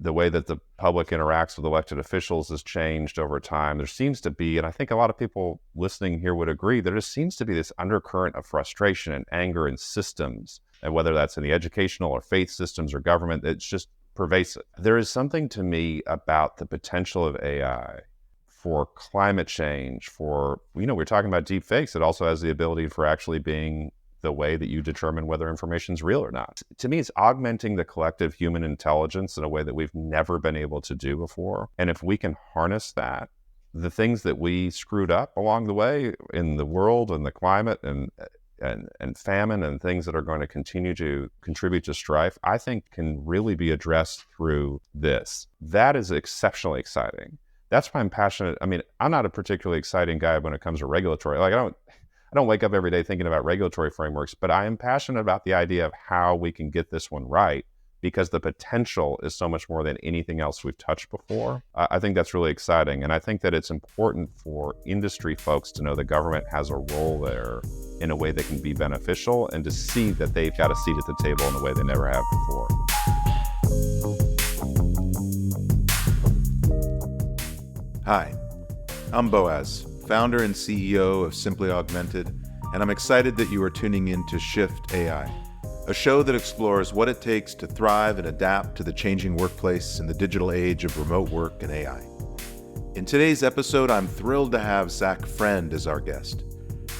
the way that the public interacts with elected officials has changed over time. There seems to be, and I think a lot of people listening here would agree, there just seems to be this undercurrent of frustration and anger in systems, and whether that's in the educational or faith systems or government, it's just pervasive. There is something to me about the potential of AI for climate change, for, we're talking about deep fakes. It also has the ability for actually being the way that you determine whether information is real or not. To me, it's augmenting the collective human intelligence in a way that we've never been able to do before. And if we can harness that, the things that we screwed up along the way in the world and the climate and famine and things that are going to continue to contribute to strife, I think can really be addressed through this. That is exceptionally exciting. That's why I'm passionate. I mean, I'm not a particularly exciting guy when it comes to regulatory. Like, I don't wake up every day thinking about regulatory frameworks, but I am passionate about the idea of how we can get this one right, because the potential is so much more than anything else we've touched before. I think that's really exciting. And I think that it's important for industry folks to know the government has a role there in a way that can be beneficial, and to see that they've got a seat at the table in a way they never have before. Hi, I'm Boaz, founder and CEO of Simply Augmented, and I'm excited that you are tuning in to Shift AI, a show that explores what it takes to thrive and adapt to the changing workplace in the digital age of remote work and AI. In today's episode, I'm thrilled to have Zach Friend as our guest.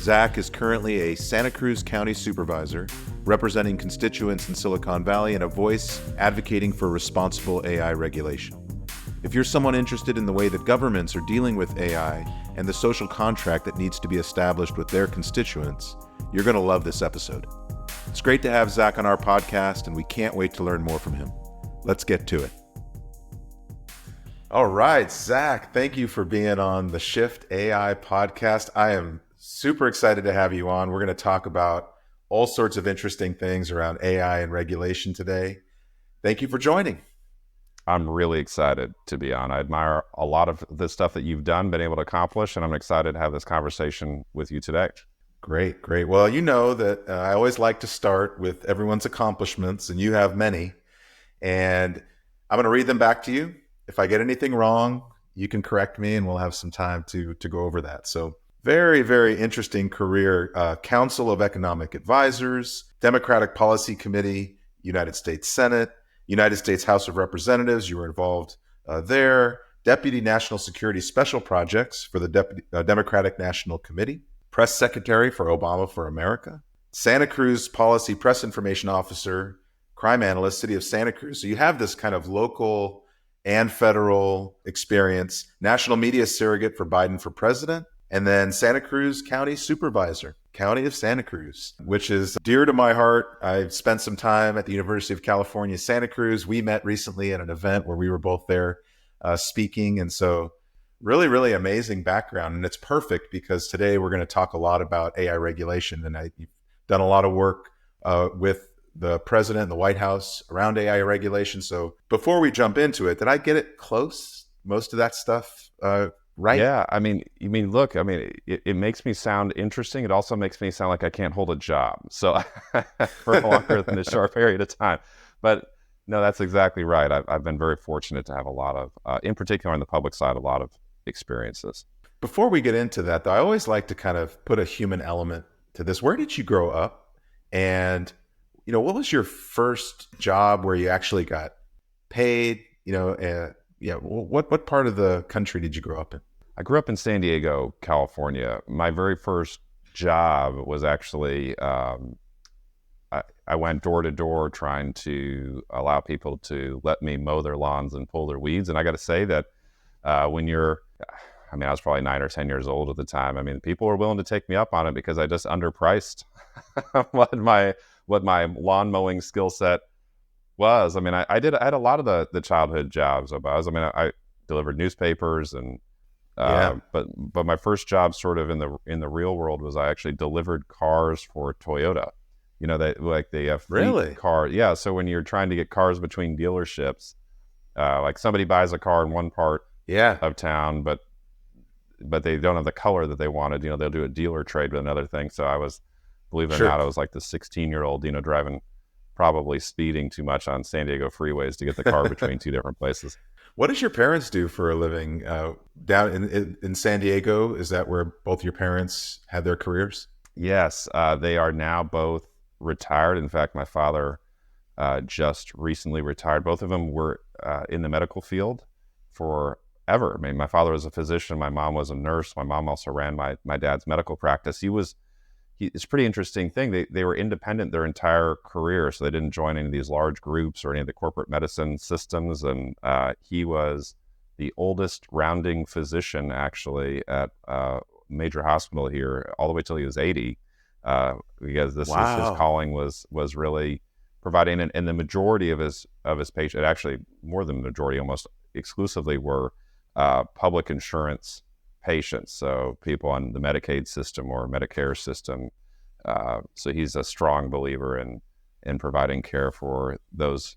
Zach is currently a Santa Cruz County Supervisor, representing constituents in Silicon Valley and a voice advocating for responsible AI regulation. If you're someone interested in the way that governments are dealing with AI and the social contract that needs to be established with their constituents, you're going to love this episode. It's great to have Zach on our podcast, and we can't wait to learn more from him. Let's get to it. All right, Zach, thank you for being on the Shift AI podcast. I am super excited to have you on. We're going to talk about all sorts of interesting things around AI and regulation today. Thank you for joining. I'm really excited to be on. I admire a lot of the stuff that you've done, been able to accomplish, and I'm excited to have this conversation with you today. Great. Well, you know that I always like to start with everyone's accomplishments, and you have many. And I'm going to read them back to you. If I get anything wrong, you can correct me, and we'll have some time to go over that. So very, very interesting career. Council of Economic Advisors, Democratic Policy Committee, United States Senate, United States House of Representatives, you were involved there. Deputy National Security Special Projects for the Democratic National Committee. Press Secretary for Obama for America. Santa Cruz Policy Press Information Officer, Crime Analyst, City of Santa Cruz. So you have this kind of local and federal experience. National Media Surrogate for Biden for President. And then Santa Cruz County Supervisor, County of Santa Cruz, which is dear to my heart. I've spent some time at the University of California, Santa Cruz. We met recently at an event where we were both there speaking. And so really, really amazing background. And it's perfect because today we're going to talk a lot about AI regulation. And you've done a lot of work with the president and the White House around AI regulation. So before we jump into it, did I get it close? Most of that stuff right? Yeah, it makes me sound interesting. It also makes me sound like I can't hold a job. So for longer than a short period of time. But no, that's exactly right. I've been very fortunate to have a lot of, in particular on the public side, a lot of experiences. Before we get into that, though, I always like to kind of put a human element to this. Where did you grow up? And, what was your first job where you actually got paid? What part of the country did you grow up in? I grew up in San Diego, California. My very first job was actually, I went door to door trying to allow people to let me mow their lawns and pull their weeds. And I got to say that I was probably 9 or 10 years old at the time. People were willing to take me up on it because I just underpriced what my lawn mowing skill set was. I had a lot of the childhood jobs. I delivered newspapers and but my first job sort of in the real world was I actually delivered cars for Toyota. They have fleet really car. Yeah. So when you're trying to get cars between dealerships, like somebody buys a car in one part of town, but they don't have the color that they wanted, they'll do a dealer trade with another thing. So I was, believe it or not, I was like the 16-year-old, driving probably speeding too much on San Diego freeways to get the car between two different places. What does your parents do for a living down in San Diego? Is that where both your parents had their careers? Yes, they are now both retired. In fact, my father just recently retired. Both of them were in the medical field forever. I mean, my father was a physician. My mom was a nurse. My mom also ran my dad's medical practice. It's a pretty interesting thing. They were independent their entire career, so they didn't join any of these large groups or any of the corporate medicine systems. And he was the oldest rounding physician, actually, at a major hospital here, all the way till he was 80, because his Wow. calling was really providing, and the majority of his patients, actually more than the majority, almost exclusively, were public insurance patients, so people on the Medicaid system or Medicare system. So he's a strong believer in providing care for those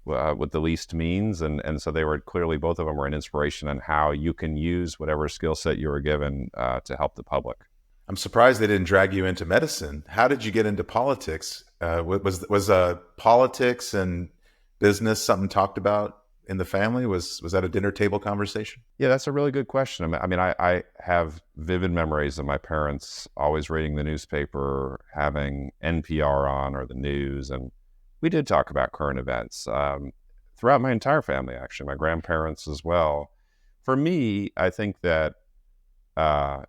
with the least means, and so they were clearly, both of them were an inspiration on how you can use whatever skill set you were given to help the public. I'm surprised they didn't drag you into medicine. How did you get into politics? Was politics and business something talked about in the family? Was that a dinner table conversation? Yeah, that's a really good question. I mean, I have vivid memories of my parents always reading the newspaper, having NPR on or the news, and we did talk about current events throughout my entire family, actually, my grandparents as well. For me, I think that uh,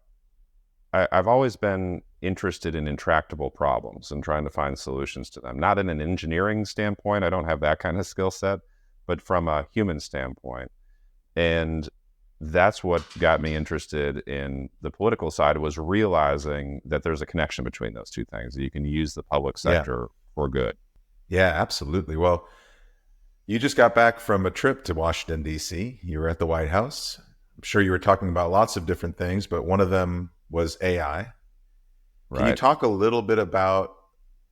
I've always been interested in intractable problems and trying to find solutions to them. Not in an engineering standpoint, I don't have that kind of skill set, but from a human standpoint. And that's what got me interested in the political side, was realizing that there's a connection between those two things, that you can use the public Yeah. sector for good. Yeah, absolutely. Well, you just got back from a trip to Washington, D.C. You were at the White House. I'm sure you were talking about lots of different things, but one of them was AI. Can you Right. talk a little bit about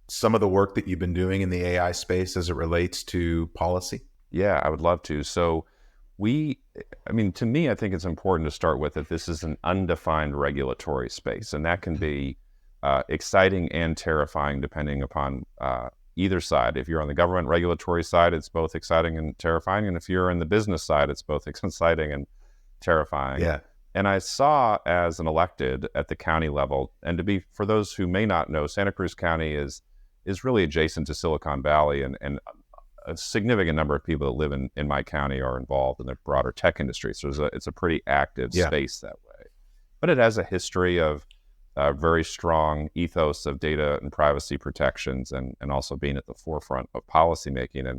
some of the work that you've been doing in the AI space as it relates to policy? Yeah, I would love to. So I mean, to me, I think it's important to start with that this is an undefined regulatory space, and that can be exciting and terrifying depending upon either side. If you're on the government regulatory side, it's both exciting and terrifying. And if you're in the business side, it's both exciting and terrifying. Yeah. And I saw, as an elected at the county level, and for those who may not know, Santa Cruz County is really adjacent to Silicon Valley, and a significant number of people that live in my county are involved in the broader tech industry. So it's a pretty active Yeah. space that way. But it has a history of very strong ethos of data and privacy protections, and also being at the forefront of policymaking.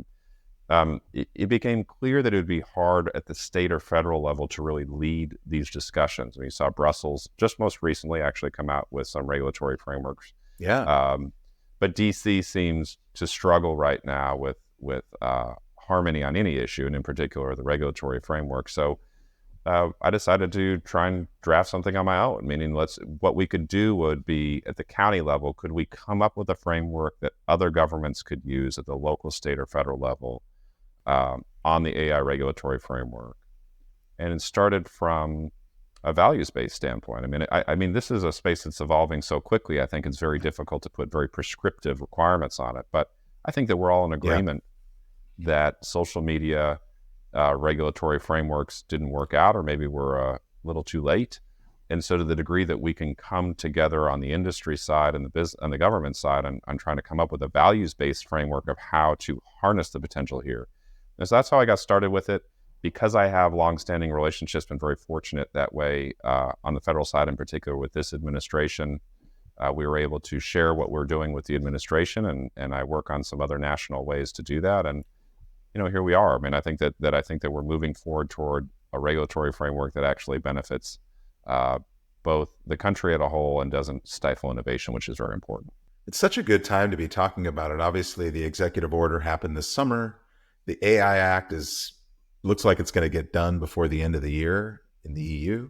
And it became clear that it would be hard at the state or federal level to really lead these discussions. We saw Brussels just most recently actually come out with some regulatory frameworks. Yeah. But DC seems to struggle right now with harmony on any issue, and in particular the regulatory framework. So I decided to try and draft something on my own. Meaning, what we could do would be, at the county level, could we come up with a framework that other governments could use at the local, state, or federal level on the AI regulatory framework? And it started from a values-based standpoint. I mean, this is a space that's evolving so quickly. I think it's very difficult to put very prescriptive requirements on it. But I think that we're all in Yeah. agreement that social media regulatory frameworks didn't work out, or maybe we're a little too late. And so, to the degree that we can come together on the industry side and the government side on trying to come up with a values-based framework of how to harness the potential here. And so that's how I got started with it. Because I have longstanding relationships, been very fortunate that way on the federal side, in particular with this administration. We were able to share what we're doing with the administration, and I work on some other national ways to do that. And here we are. I mean, I think that we're moving forward toward a regulatory framework that actually benefits both the country as a whole and doesn't stifle innovation, which is very important. It's such a good time to be talking about it. Obviously, the executive order happened this summer. The AI Act looks like it's going to get done before the end of the year in the EU.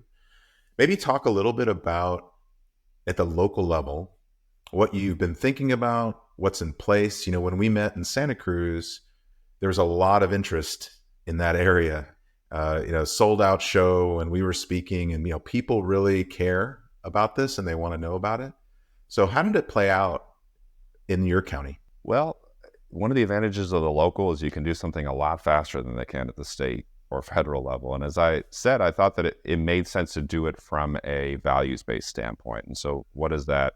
Maybe talk a little bit about, at the local level, what you've been thinking about, what's in place. When we met in Santa Cruz, there was a lot of interest in that area. Sold out show, and we were speaking, and people really care about this and they want to know about it. So how did it play out in your county? Well, one of the advantages of the local is you can do something a lot faster than they can at the state or federal level. And as I said, I thought that it made sense to do it from a values-based standpoint. And so what does that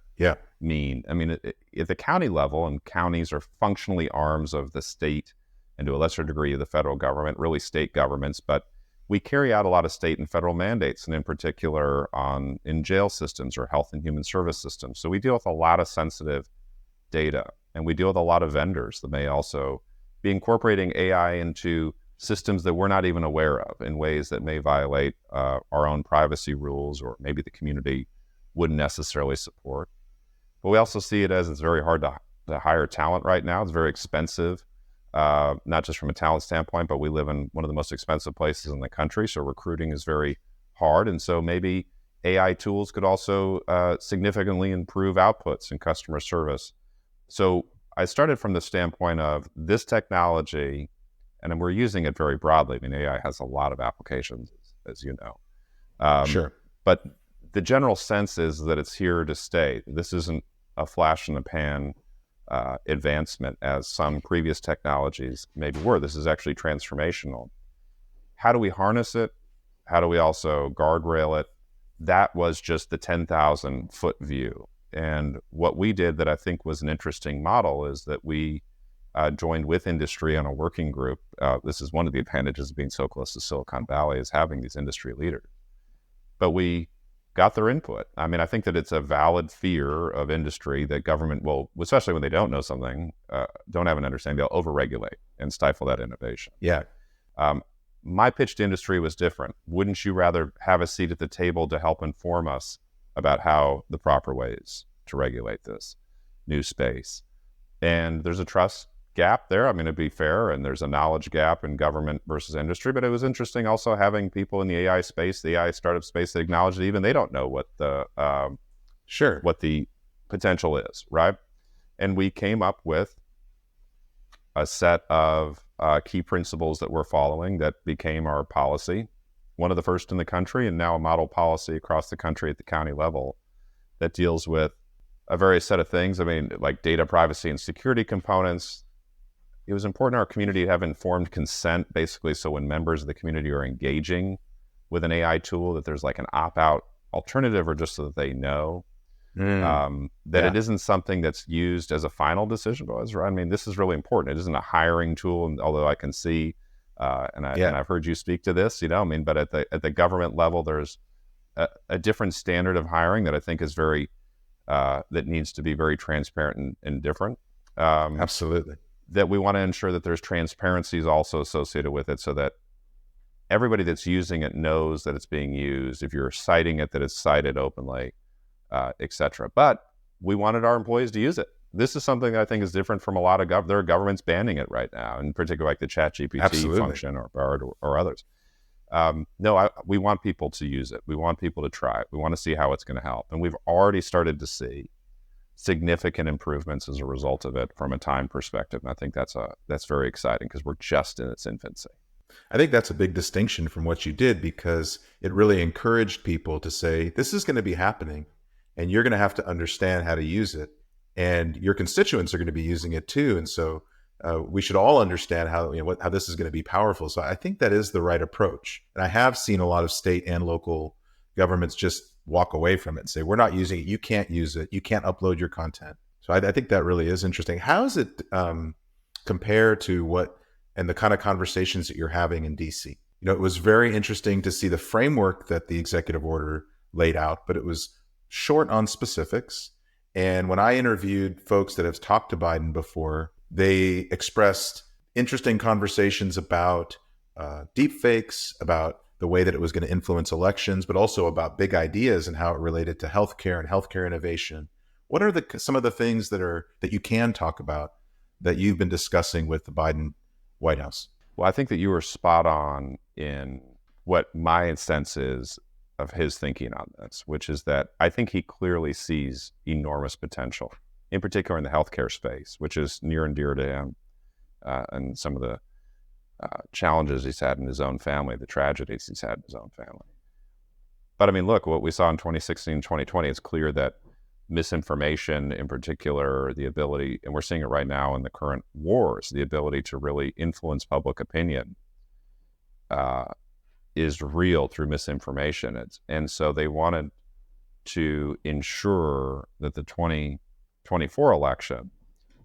mean? I mean, at the county level, and counties are functionally arms of the state and to a lesser degree of the federal government, really state governments, but we carry out a lot of state and federal mandates, and in particular in jail systems or health and human service systems. So we deal with a lot of sensitive data, and we deal with a lot of vendors that may also be incorporating AI into systems that we're not even aware of in ways that may violate our own privacy rules, or maybe the community wouldn't necessarily support. But we also see it as it's very hard to hire talent right now. It's very expensive. Not just from a talent standpoint, but we live in one of the most expensive places in the country, so recruiting is very hard. And so maybe AI tools could also significantly improve outputs and customer service. So I started from the standpoint of this technology, and we're using it very broadly. I mean, AI has a lot of applications, as you know. Sure. But the general sense is that it's here to stay. This isn't a flash in the pan advancement as some previous technologies maybe were. This is actually transformational. How do we harness it? How do we also guardrail it? That was just the 10,000 foot view. And what we did that I think was an interesting model is that we joined with industry on a working group. This is one of the advantages of being so close to Silicon Valley, is having these industry leaders. But we got their input. I mean, I think that it's a valid fear of industry that government will, especially when they don't know something, don't have an understanding, they'll overregulate and stifle that innovation. Yeah. My pitch to industry was different. Wouldn't you rather have a seat at the table to help inform us about how the proper ways to regulate this new space? And there's a trust gap there. I mean, it'd be fair, and there's a knowledge gap in government versus industry, but it was interesting also having people in the AI space, the AI startup space, that acknowledge that even they don't know what the what the potential is, right? And we came up with a set of key principles that we're following that became our policy, one of the first in the country, and now a model policy across the country at the county level that deals with a various set of things. I mean, like data privacy and security components. It was important in our community to have informed consent, basically, so when members of the community are engaging with an AI tool, that there's like an opt-out alternative, or just so that they know that it isn't something that's used as a final decision. Boaz, right? I mean, this is really important. It isn't a hiring tool, and although I can see, and I've heard you speak to this, you know, I mean, but at the government level, there's a different standard of hiring that I think is very, that needs to be very transparent and different. Absolutely. That we want to ensure that there's transparencies also associated with it, so that everybody that's using it knows that it's being used. If you're citing it, that it's cited openly, et cetera. But we wanted our employees to use it. This is something that I think is different from a lot of there are governments banning it right now, in particular like the ChatGPT function or Bard or others. We want people to use it. We want people to try it. We want to see how it's going to help. And we've already started to see significant improvements as a result of it from a time perspective. And I think that's very exciting, because we're just in its infancy. I think that's a big distinction from what you did, because it really encouraged people to say, this is going to be happening, and you're going to have to understand how to use it, and your constituents are going to be using it too. And so we should all understand how this is going to be powerful. So I think that is the right approach. And I have seen a lot of state and local governments just walk away from it and say, we're not using it. You can't use it. You can't upload your content. So I think that really is interesting. How does it compare to and the kind of conversations that you're having in DC? You know, it was very interesting to see the framework that the executive order laid out, but it was short on specifics. And when I interviewed folks that have talked to Biden before, they expressed interesting conversations about deepfakes, about the way that it was going to influence elections, but also about big ideas and how it related to healthcare and healthcare innovation. What are some of the things that you can talk about that you've been discussing with the Biden White House? Well, I think that you were spot on in what my sense is of his thinking on this, which is that I think he clearly sees enormous potential, in particular in the healthcare space, which is near and dear to him, and some of the challenges he's had in his own family, the tragedies he's had in his own family. But I mean, look, what we saw in 2016 and 2020, it's clear that misinformation in particular, the ability, and we're seeing it right now in the current wars, the ability to really influence public opinion is real through misinformation. And so they wanted to ensure that the 2024 election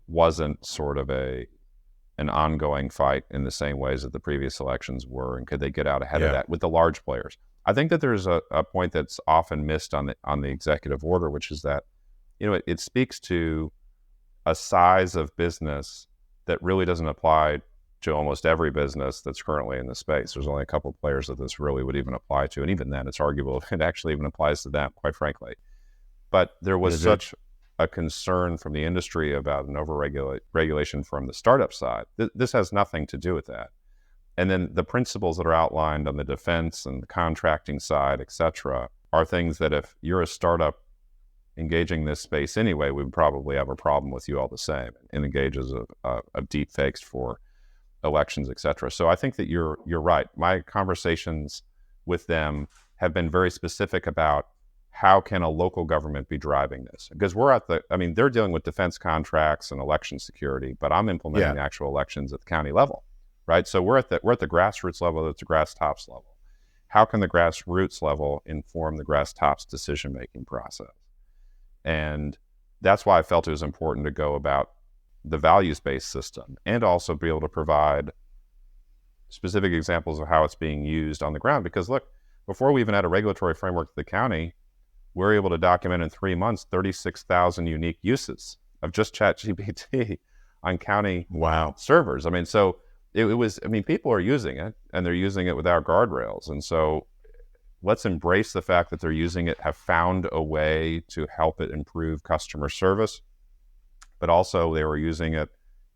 wasn't sort of an ongoing fight in the same ways that the previous elections were, and could they get out ahead of that with the large players? I think that there's a point that's often missed on the executive order, which is that, it speaks to a size of business that really doesn't apply to almost every business that's currently in the space. There's only a couple of players that this really would even apply to, and even then, it's arguable if it actually even applies to them, quite frankly. But there was such a concern from the industry about an over-regulation from the startup side. This has nothing to do with that. And then the principles that are outlined on the defense and the contracting side, et cetera, are things that if you're a startup engaging this space anyway, we would probably have a problem with you all the same, and engages of deep fakes for elections, et cetera. So I think that you're right. My conversations with them have been very specific about how can a local government be driving this? Because they're dealing with defense contracts and election security, but I'm implementing the actual elections at the county level, right? So we're at the grassroots level, it's the grass tops level. How can the grassroots level inform the grass tops decision-making process? And that's why I felt it was important to go about the values-based system, and also be able to provide specific examples of how it's being used on the ground. Because look, before we even had a regulatory framework at the county, we're able to document in 3 months 36,000 unique uses of just ChatGPT on county servers. I mean, so it was, people are using it, and they're using it without guardrails. And so let's embrace the fact that they're using it, have found a way to help it improve customer service. But also they were using it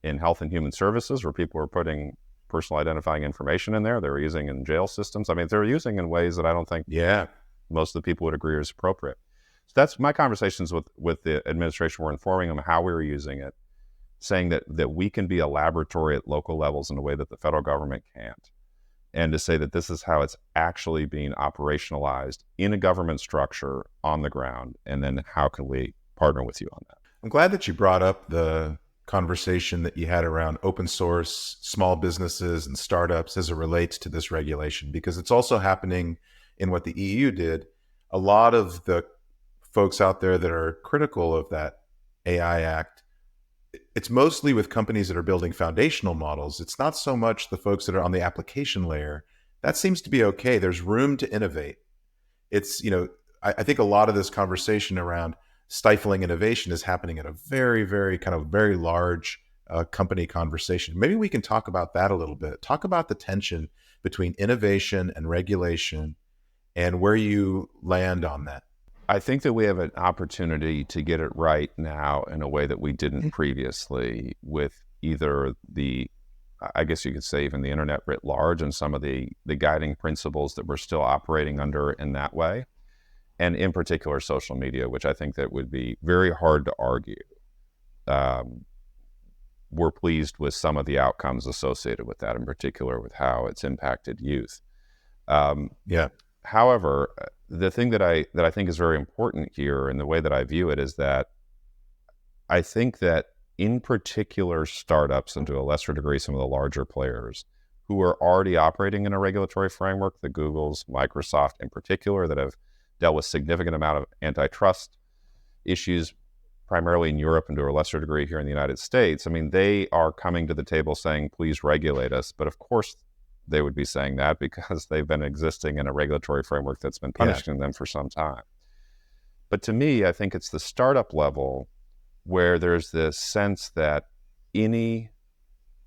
in health and human services, where people were putting personal identifying information in there. They were using it in jail systems. They were using it in ways that I don't think most of the people would agree is appropriate. So that's my conversations with the administration. We're informing them how we were using it, saying that we can be a laboratory at local levels in a way that the federal government can't. And to say that this is how it's actually being operationalized in a government structure on the ground. And then how can we partner with you on that? I'm glad that you brought up the conversation that you had around open source, small businesses, and startups as it relates to this regulation, because it's also happening in what the EU did. A lot of the folks out there that are critical of that AI Act, it's mostly with companies that are building foundational models. It's not so much the folks that are on the application layer. That seems to be okay. There's room to innovate. It's, I think a lot of this conversation around stifling innovation is happening at a very, very very large company conversation. Maybe we can talk about that a little bit. Talk about the tension between innovation and regulation and where you land on that. I think that we have an opportunity to get it right now in a way that we didn't previously, with either I guess you could say even the internet writ large, and some of the guiding principles that we're still operating under in that way. And in particular, social media, which I think that would be very hard to argue. We're pleased with some of the outcomes associated with that, in particular with how it's impacted youth. However, the thing that I think is very important here, and the way that I view it, is that I think that in particular startups, and to a lesser degree some of the larger players who are already operating in a regulatory framework, the Googles, Microsoft in particular, that have dealt with significant amount of antitrust issues, primarily in Europe and to a lesser degree here in the United States. They are coming to the table saying, please regulate us. But of course, they would be saying that because they've been existing in a regulatory framework that's been punishing them for some time. But to me, I think it's the startup level where there's this sense that any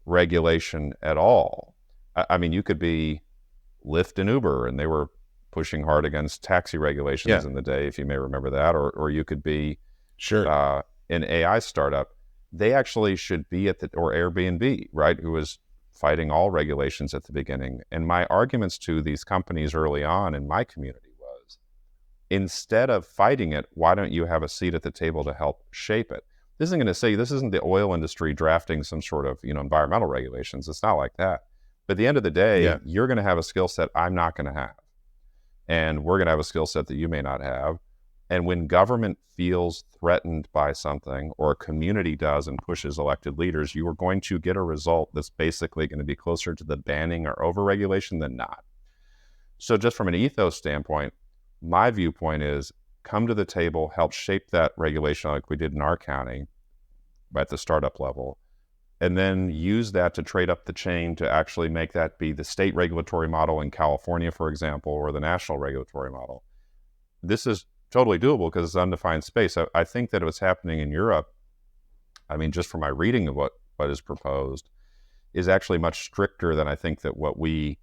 regulation at all, you could be Lyft and Uber, and they were pushing hard against taxi regulations in the day, if you may remember that, or you could be an AI startup. They actually should be or Airbnb, right, who was fighting all regulations at the beginning. And my arguments to these companies early on in my community was, instead of fighting it, why don't you have a seat at the table to help shape it? This isn't the oil industry drafting some sort of environmental regulations. It's not like that. But at the end of the day, you're going to have a skill set I'm not going to have. And we're going to have a skill set that you may not have. And when government feels threatened by something, or a community does and pushes elected leaders, you are going to get a result that's basically going to be closer to the banning or overregulation than not. So just from an ethos standpoint, my viewpoint is come to the table, help shape that regulation like we did in our county at the startup level, and then use that to trade up the chain to actually make that be the state regulatory model in California, for example, or the national regulatory model. This is totally doable because it's undefined space. I think that what's happening in Europe, I mean, just from my reading of what is proposed, is actually much stricter than I think that what we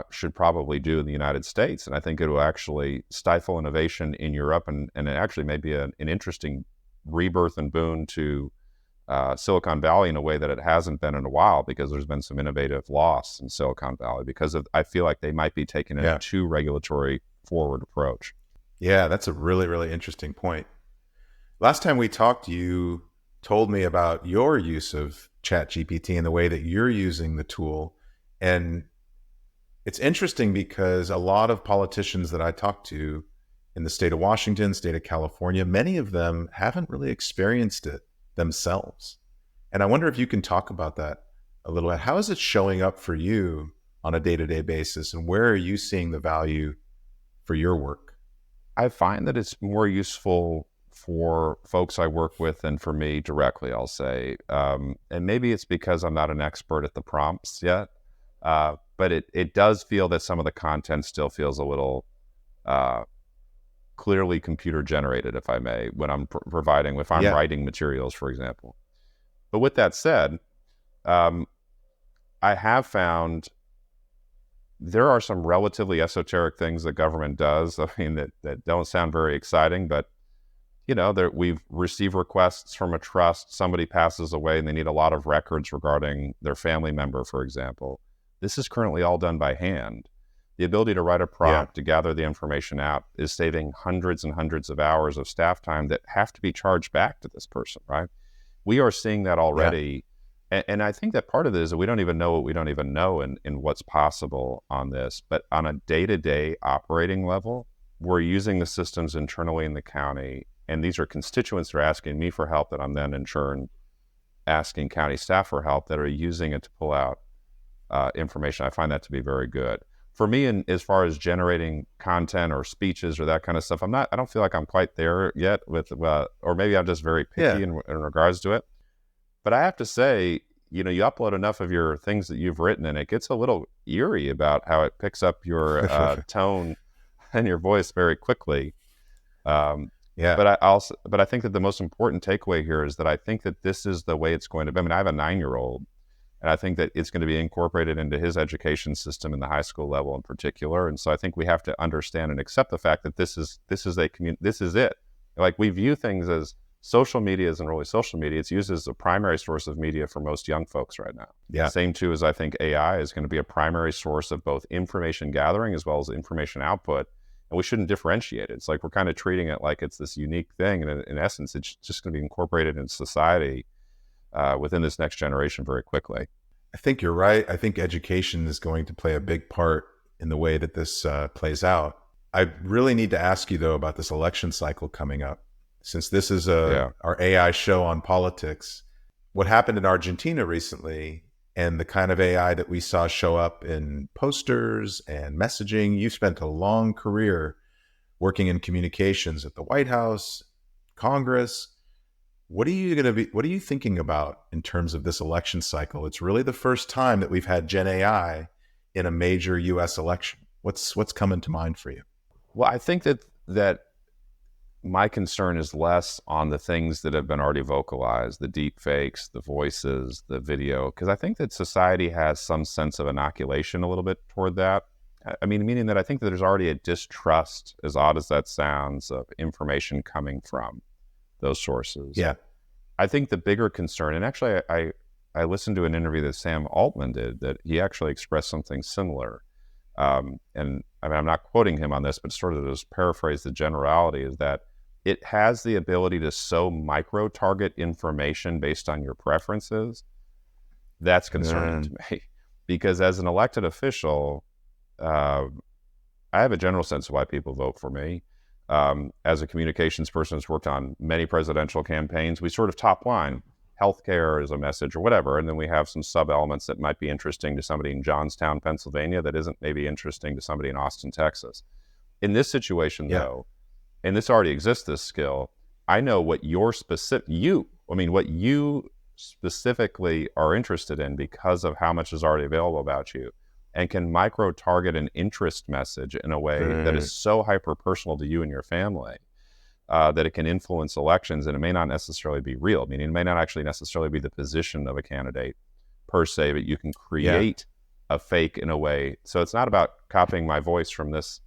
should probably do in the United States. And I think it will actually stifle innovation in Europe, and it actually may be an interesting rebirth and boon to Silicon Valley in a way that it hasn't been in a while, because there's been some innovative loss in Silicon Valley because of, I feel like they might be taking a too regulatory forward approach. Yeah, that's a really, really interesting point. Last time we talked, you told me about your use of ChatGPT and the way that you're using the tool. And it's interesting because a lot of politicians that I talk to in the state of Washington, state of California, many of them haven't really experienced it themselves. And I wonder if you can talk about that a little bit. How is it showing up for you on a day-to-day basis, and where are you seeing the value for your work? I find that it's more useful for folks I work with than for me directly, I'll say. And maybe it's because I'm not an expert at the prompts yet. But it does feel that some of the content still feels a little clearly computer generated, if I may, when I'm providing, if I'm writing materials, for example. But with that said, I have found there are some relatively esoteric things that government does. I mean, that don't sound very exciting, but we've received requests from a trust. Somebody passes away and they need a lot of records regarding their family member, for example. This is currently all done by hand. The ability to write a prompt to gather the information out is saving hundreds and hundreds of hours of staff time that have to be charged back to this person, right? We are seeing that already. And I think that part of it is that we don't even know what we don't even know in what's possible on this. But on a day-to-day operating level, we're using the systems internally in the county. And these are constituents that are asking me for help that I'm then in turn asking county staff for help that are using it to pull out information. I find that to be very good. For me, as far as generating content or speeches or that kind of stuff, I don't feel like I'm quite there yet with, or maybe I'm just very picky in regards to it. But I have to say, you upload enough of your things that you've written and it gets a little eerie about how it picks up your tone and your voice very quickly. But I think that the most important takeaway here is that I think that this is the way it's going to be. I mean, I have a 9-year-old, and I think that it's going to be incorporated into his education system in the high school level in particular. And so I think we have to understand and accept the fact that this is it. Like, we view things as social media isn't really social media. It's used as a primary source of media for most young folks right now. Yeah. Same too as I think AI is going to be a primary source of both information gathering as well as information output. And we shouldn't differentiate it. It's like we're kind of treating it like it's this unique thing. And in essence, it's just going to be incorporated in society within this next generation very quickly. I think you're right. I think education is going to play a big part in the way that this plays out. I really need to ask you, though, about this election cycle coming up. Since this is our AI show on politics, what happened in Argentina recently and the kind of AI that we saw show up in posters and messaging. You spent a long career working in communications at the White House, Congress. What are you thinking about in terms of this election cycle? It's really the first time that we've had Gen AI in a major US election. What's coming to mind for you? Well, I think that my concern is less on the things that have been already vocalized, the deep fakes, the voices, the video, because I think that society has some sense of inoculation a little bit toward that. I mean, meaning that I think that there's already a distrust, as odd as that sounds, of information coming from those sources. Yeah. I think the bigger concern, and actually I listened to an interview that Sam Altman did, that he actually expressed something similar. And I mean, I'm not quoting him on this, but sort of just paraphrase the generality, is that it has the ability to so micro-target information based on your preferences. That's concerning to me, because as an elected official, I have a general sense of why people vote for me. As a communications person who's worked on many presidential campaigns, we sort of top line healthcare as a message or whatever, and then we have some sub elements that might be interesting to somebody in Johnstown, Pennsylvania, that isn't maybe interesting to somebody in Austin, Texas. In this situation, Yeah. though, and this already exists, this skill, I know what what you specifically are interested in because of how much is already available about you, and can micro target an interest message in a way that is so hyper personal to you and your family that it can influence elections. And it may not necessarily be real, meaning it may not actually necessarily be the position of a candidate per se, but you can create a fake in a way. So it's not about copying my voice from this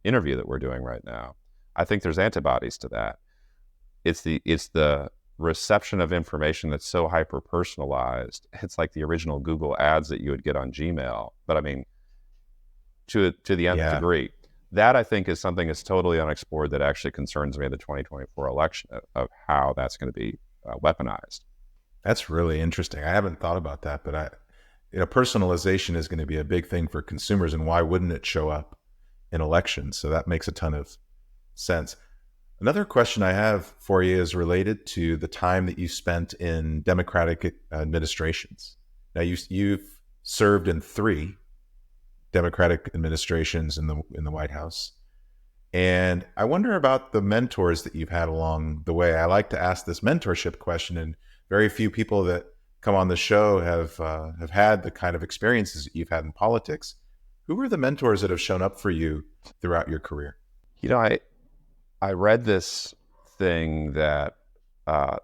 interview that we're doing right now. I think there's antibodies to that. It's the reception of information that's so hyper personalized. It's like the original Google ads that you would get on Gmail, but I mean, to the nth degree. That, I think, is something that's totally unexplored that actually concerns me in the 2024 election of how that's going to be weaponized. That's really interesting. I haven't thought about that, but personalization is going to be a big thing for consumers, and why wouldn't it show up in elections? So that makes a ton of sense. Another question I have for you is related to the time that you spent in Democratic administrations. Now, you've served in 3 Democratic administrations in the White House, and I wonder about the mentors that you've had along the way. I like to ask this mentorship question, and very few people that come on the show have had the kind of experiences that you've had in politics. Who are the mentors that have shown up for you throughout your career? I read this thing that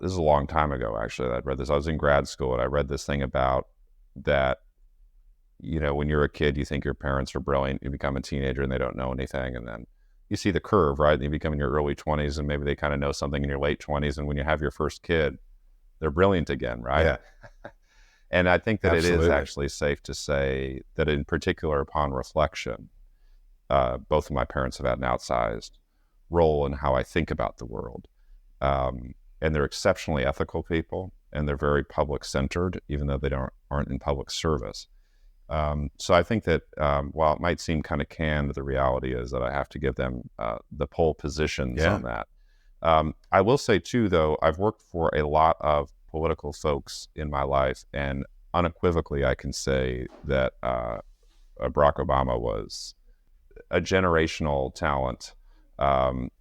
this is a long time ago, actually. I read this. I was in grad school, and I read this thing about that. When you're a kid, you think your parents are brilliant. You become a teenager, and they don't know anything, and then you see the curve, right? And you become in your early 20s, and maybe they kind of know something in your late 20s, and when you have your first kid, they're brilliant again, right? Yeah. And I think that Absolutely. It is actually safe to say that, in particular, upon reflection, both of my parents have had an outsized role in how I think about the world. And they're exceptionally ethical people, and they're very public-centered, even though they aren't in public service. So I think that while it might seem kind of canned, the reality is that I have to give them the pole positions on that. I will say, too, though, I've worked for a lot of political folks in my life, and unequivocally I can say that Barack Obama was a generational talent.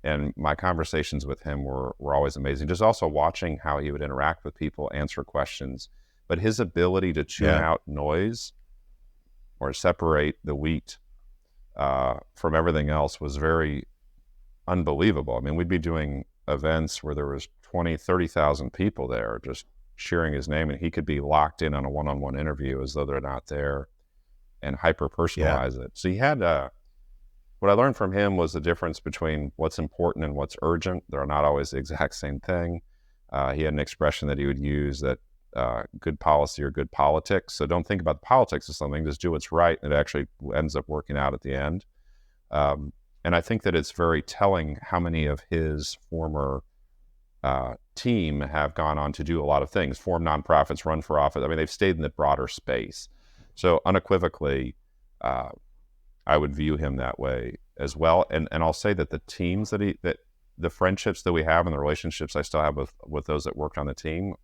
And my conversations with him were always amazing. Just also watching how he would interact with people, answer questions, but his ability to tune out noise or separate the wheat from everything else was very unbelievable. I mean, we'd be doing events where there was 20, 30,000 people there just cheering his name, and he could be locked in on a one-on-one interview as though they're not there and hyper-personalize it. So he had what I learned from him was the difference between what's important and what's urgent. They're not always the exact same thing. He had an expression that he would use that good policy or good politics. So don't think about the politics of something, just do what's right, and it actually ends up working out at the end. And I think that it's very telling how many of his former team have gone on to do a lot of things, form nonprofits, run for office. I mean, they've stayed in the broader space. So unequivocally, I would view him that way as well. And I'll say that the teams that the friendships that we have and the relationships I still have with those that worked on the team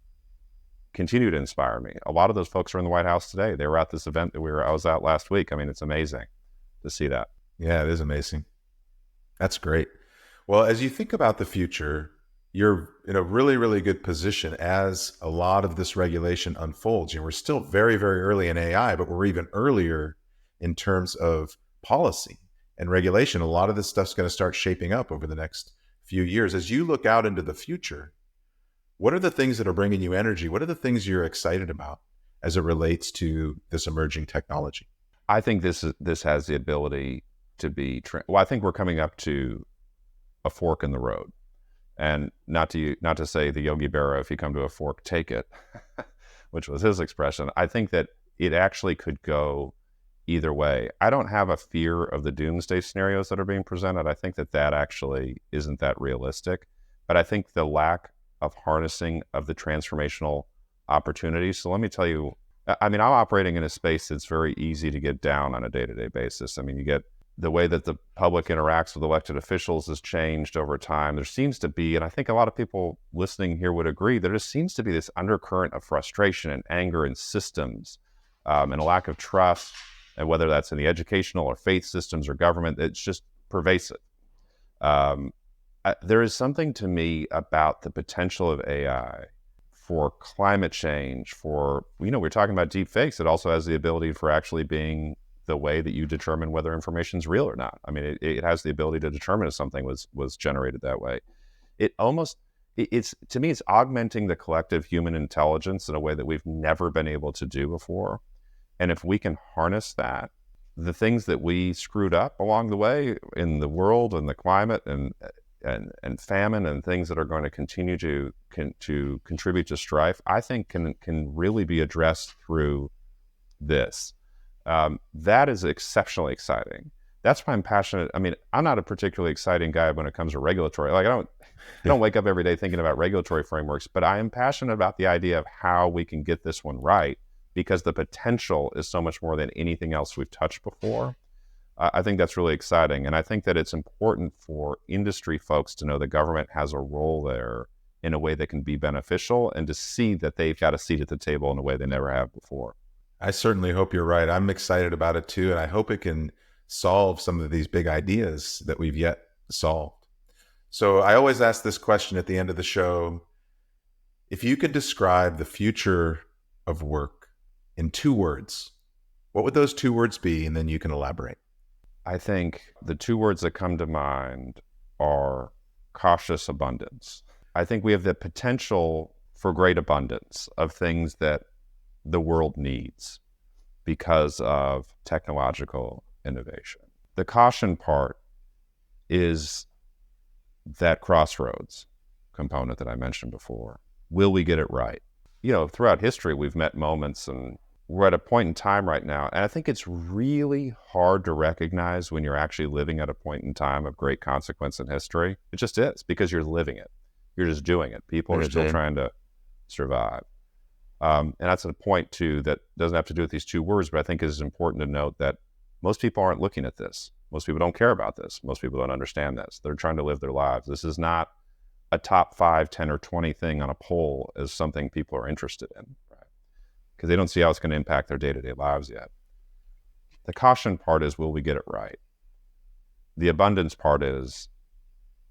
continue to inspire me. A lot of those folks are in the White House today. They were at this event that I was at last week. I mean, it's amazing to see that. Yeah, it is amazing. That's great. Well, as you think about the future, you're in a really, really good position as a lot of this regulation unfolds. We're still very, very early in AI, but we're even earlier in terms of policy and regulation. A lot of this stuff's going to start shaping up over the next few years. As you look out into the future, what are the things that are bringing you energy? What are the things you're excited about as it relates to this emerging technology? I think this has the ability to be. I think we're coming up to a fork in the road, and not to say the Yogi Berra, if you come to a fork, take it, which was his expression. I think that it actually could go either way. I don't have a fear of the doomsday scenarios that are being presented. I think that actually isn't that realistic, but I think the lack of harnessing of the transformational opportunities. So let me tell you, I mean, I'm operating in a space that's very easy to get down on a day-to-day basis. I mean, you get the way that the public interacts with elected officials has changed over time. There seems to be, and I think a lot of people listening here would agree, there just seems to be this undercurrent of frustration and anger in systems, and a lack of trust, and whether that's in the educational or faith systems or government, it's just pervasive. There is something to me about the potential of AI for climate change, for, we're talking about deep fakes. It also has the ability for actually being the way that you determine whether information is real or not. I mean, it has the ability to determine if something was generated that way. To me, it's augmenting the collective human intelligence in a way that we've never been able to do before. And if we can harness that, the things that we screwed up along the way in the world and the climate and famine and things that are going to continue to contribute to strife, I think can really be addressed through this. That is exceptionally exciting. That's why I'm passionate. I mean, I'm not a particularly exciting guy when it comes to regulatory. Like I don't wake up every day thinking about regulatory frameworks, but I am passionate about the idea of how we can get this one right, because the potential is so much more than anything else we've touched before. I think that's really exciting. And I think that it's important for industry folks to know the government has a role there in a way that can be beneficial, and to see that they've got a seat at the table in a way they never have before. I certainly hope you're right. I'm excited about it too. And I hope it can solve some of these big ideas that we've yet solved. So I always ask this question at the end of the show. If you could describe the future of work in 2 words, what would those 2 words be? And then you can elaborate. I think the 2 words that come to mind are cautious abundance. I think we have the potential for great abundance of things that the world needs because of technological innovation. The caution part is that crossroads component that I mentioned before. Will we get it right? Throughout history, we've met moments, and we're at a point in time right now, and I think it's really hard to recognize when you're actually living at a point in time of great consequence in history. It just is, because you're living it. You're just doing it. People are still trying to survive. And that's a point, too, that doesn't have to do with these 2 words, but I think it is important to note that most people aren't looking at this. Most people don't care about this. Most people don't understand this. They're trying to live their lives. This is not a top 5, 10, or 20 thing on a poll as something people are interested in, right? Because they don't see how it's going to impact their day-to-day lives yet. The caution part is, will we get it right? The abundance part is,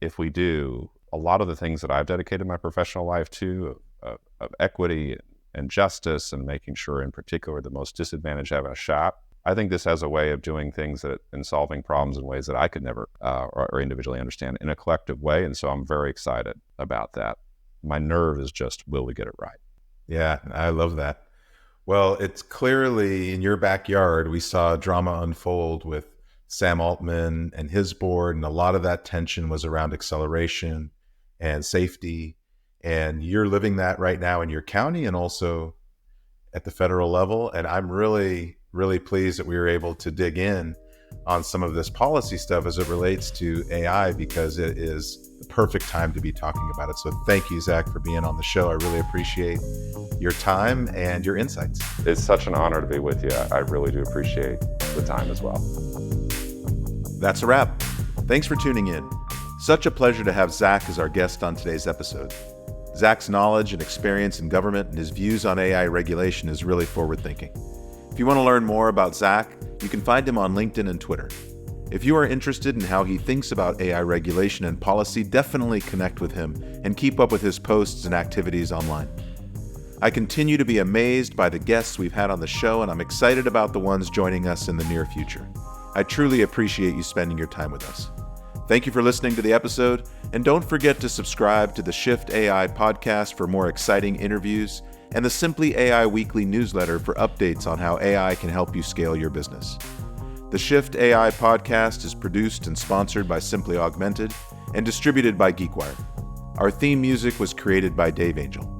if we do, a lot of the things that I've dedicated my professional life to, of equity and justice, and making sure in particular the most disadvantaged have a shot, I think this has a way of doing things and solving problems in ways that I could never or individually understand in a collective way. And so I'm very excited about that. My nerve is just, will we get it right? Yeah, I love that. Well, it's clearly in your backyard, we saw drama unfold with Sam Altman and his board, and a lot of that tension was around acceleration and safety. And you're living that right now in your county and also at the federal level. And I'm really, really pleased that we were able to dig in on some of this policy stuff as it relates to AI, because it is the perfect time to be talking about it. So thank you, Zach, for being on the show. I really appreciate your time and your insights. It's such an honor to be with you. I really do appreciate the time as well. That's a wrap. Thanks for tuning in. Such a pleasure to have Zach as our guest on today's episode. Zach's knowledge and experience in government and his views on AI regulation is really forward-thinking. If you want to learn more about Zach, you can find him on LinkedIn and Twitter. If you are interested in how he thinks about AI regulation and policy, definitely connect with him and keep up with his posts and activities online. I continue to be amazed by the guests we've had on the show, and I'm excited about the ones joining us in the near future. I truly appreciate you spending your time with us. Thank you for listening to the episode, and don't forget to subscribe to the Shift AI podcast for more exciting interviews, and the Simply AI weekly newsletter for updates on how AI can help you scale your business. The Shift AI podcast is produced and sponsored by Simply Augmented and distributed by GeekWire. Our theme music was created by Dave Angel.